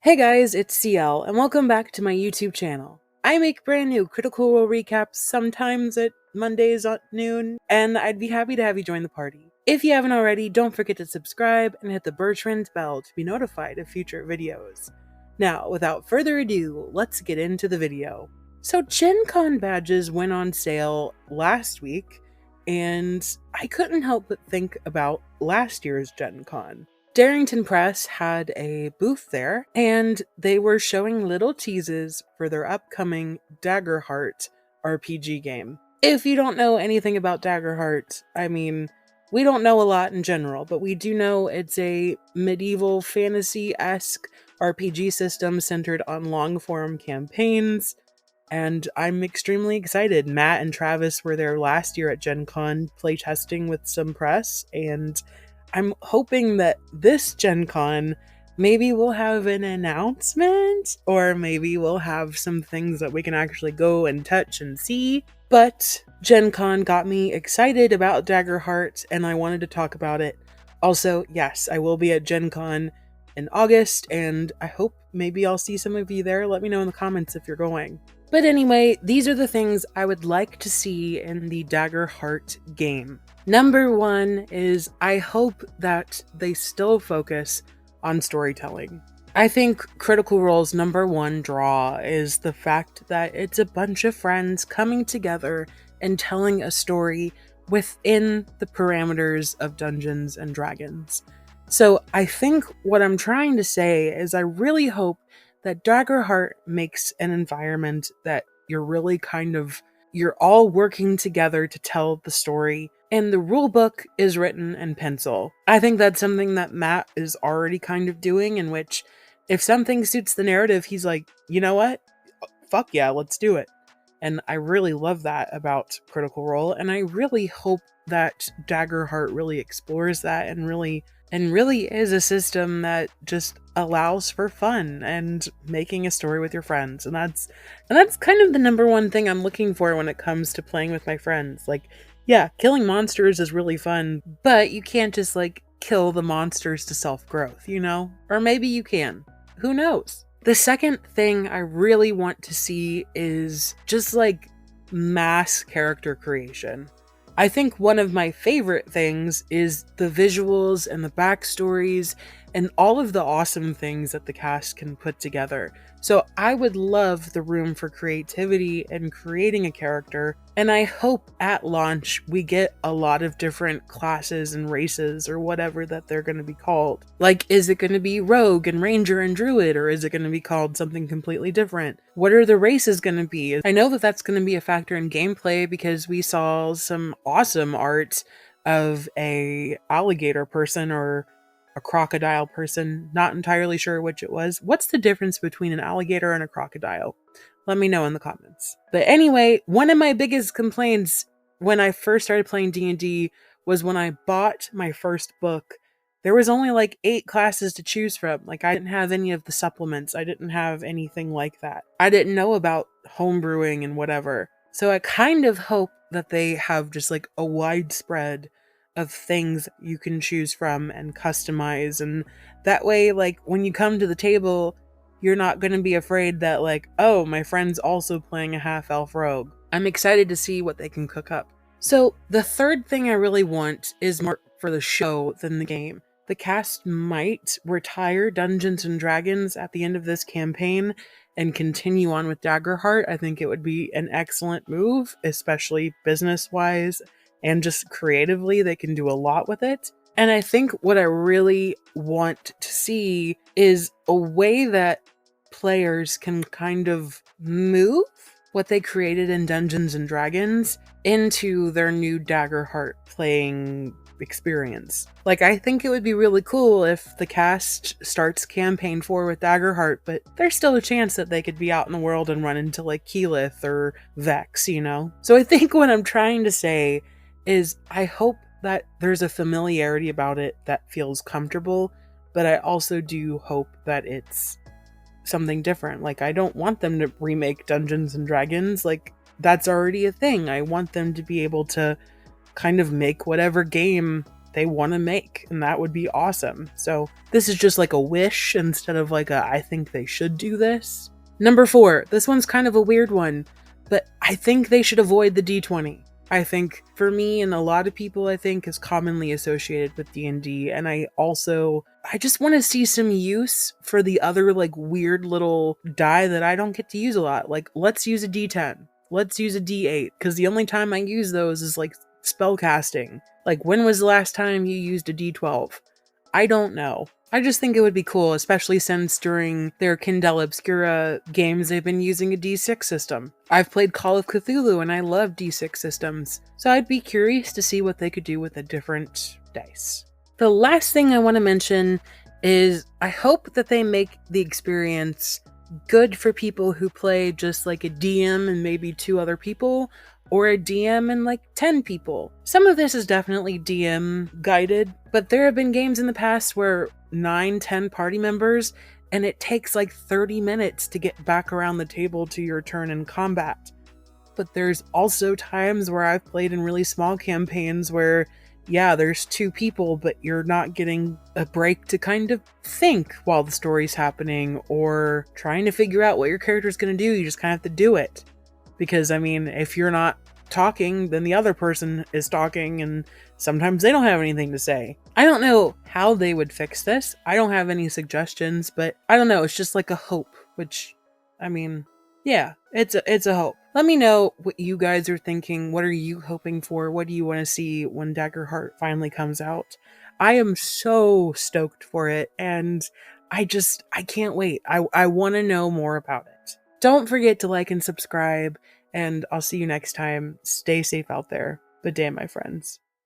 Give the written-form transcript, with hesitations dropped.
Hey guys, it's CL, and welcome back to my YouTube channel. I make brand new Critical Role recaps sometimes at Mondays at noon, and I'd be happy to have you join the party. If you haven't already, don't forget to subscribe and hit the Bertrand bell to be notified of future videos. Now, without further ado, let's get into the video. So GenCon badges went on sale last week, and I couldn't help but think about last year's GenCon. Darrington Press had a booth there, and they were showing little teases for their upcoming Daggerheart RPG game. If you don't know anything about Daggerheart, I mean, we don't know a lot in general, but we do know it's a medieval fantasy-esque RPG system centered on long-form campaigns, and I'm extremely excited. Matt and Travis were there last year at GenCon playtesting with some press, and I'm hoping that this GenCon, maybe we'll have an announcement, or maybe we'll have some things that we can actually go and touch and see. But GenCon got me excited about Daggerheart, and I wanted to talk about it. Also, yes, I will be at GenCon in August, and I hope maybe I'll see some of you there. Let me know in the comments if you're going. But anyway, these are the things I would like to see in the Daggerheart game. Number one is I hope that they still focus on storytelling. I think Critical Role's number one draw is the fact that it's a bunch of friends coming together and telling a story within the parameters of Dungeons and Dragons. So I think what I'm trying to say is I really hope that Daggerheart makes an environment that you're all working together to tell the story, and the rulebook is written in pencil. I think that's something that Matt is already kind of doing, in which if something suits the narrative, he's like, you know what? Fuck yeah, let's do it. And I really love that about Critical Role, and I really hope that Daggerheart really explores that and really is a system that just allows for fun and making a story with your friends. And that's kind of the number one thing I'm looking for when it comes to playing with my friends. Like, yeah, killing monsters is really fun, but you can't just like kill the monsters to self-growth, you know? Or maybe you can. Who knows? The second thing I really want to see is just like mass character creation. I think one of my favorite things is the visuals and the backstories and all of the awesome things that the cast can put together. So I would love the room for creativity and creating a character, and I hope at launch we get a lot of different classes and races or whatever that they're going to be called. Like, is it going to be rogue and ranger and druid, or is it going to be called something completely different? What are the races going to be? I know that that's going to be a factor in gameplay because we saw some awesome art of a alligator person or a crocodile person. Not entirely sure which it was. What's the difference between an alligator and a crocodile? Let me know in the comments. But anyway, one of my biggest complaints when I first started playing D&D was when I bought my first book, there was only like 8 classes to choose from. Like, I didn't have any of the supplements. I didn't have anything like that. I didn't know about homebrewing and whatever. So I kind of hope that they have just like a widespread of things you can choose from and customize, and that way, like, when you come to the table, you're not going to be afraid that, like, oh, my friend's also playing a half-elf rogue. I'm excited to see what they can cook up. So the third thing I really want is more for the show than the game. The cast might retire Dungeons and Dragons at the end of this campaign and continue on with Daggerheart. I think it would be an excellent move, especially business-wise. And just creatively, they can do a lot with it. And I think what I really want to see is a way that players can kind of move what they created in Dungeons and Dragons into their new Daggerheart playing experience. Like, I think it would be really cool if the cast starts campaign 4 with Daggerheart, but there's still a chance that they could be out in the world and run into like Keyleth or Vex, you know? So I think what I'm trying to say is I hope that there's a familiarity about it that feels comfortable, but I also do hope that it's something different. Like, I don't want them to remake Dungeons and Dragons. Like, that's already a thing. I want them to be able to kind of make whatever game they want to make, and that would be awesome. So this is just like a wish instead of like a I think they should do this. Number 4, this one's kind of a weird one, but I think they should avoid the D20. I think for me and a lot of people, I think is commonly associated with D&D, and I just want to see some use for the other like weird little die that I don't get to use a lot. Like, let's use a D10. Let's use a D8, because the only time I use those is like spell casting. Like, when was the last time you used a D12? I don't know. I just think it would be cool, especially since during their Kindle Obscura games, they've been using a D6 system. I've played Call of Cthulhu and I love D6 systems, so I'd be curious to see what they could do with a different dice. The last thing I want to mention is I hope that they make the experience good for people who play just like a DM and maybe 2 other people, or a DM and like 10 people. Some of this is definitely DM guided, but there have been games in the past where 9-10 party members, and it takes like 30 minutes to get back around the table to your turn in combat. But there's also times where I've played in really small campaigns where, yeah, there's 2 people, but you're not getting a break to kind of think while the story's happening, or trying to figure out what your character's gonna do. You just kind of have to do it. Because, I mean, if you're not talking, then the other person is talking, and sometimes they don't have anything to say. I don't know how they would fix this. I don't have any suggestions, but I don't know. It's just like a hope, which, I mean, yeah, it's a hope. Let me know what you guys are thinking. What are you hoping for? What do you want to see when Daggerheart finally comes out? I am so stoked for it, and I can't wait. I want to know more about it. Don't forget to like and subscribe, and I'll see you next time. Stay safe out there. But damn, my friends.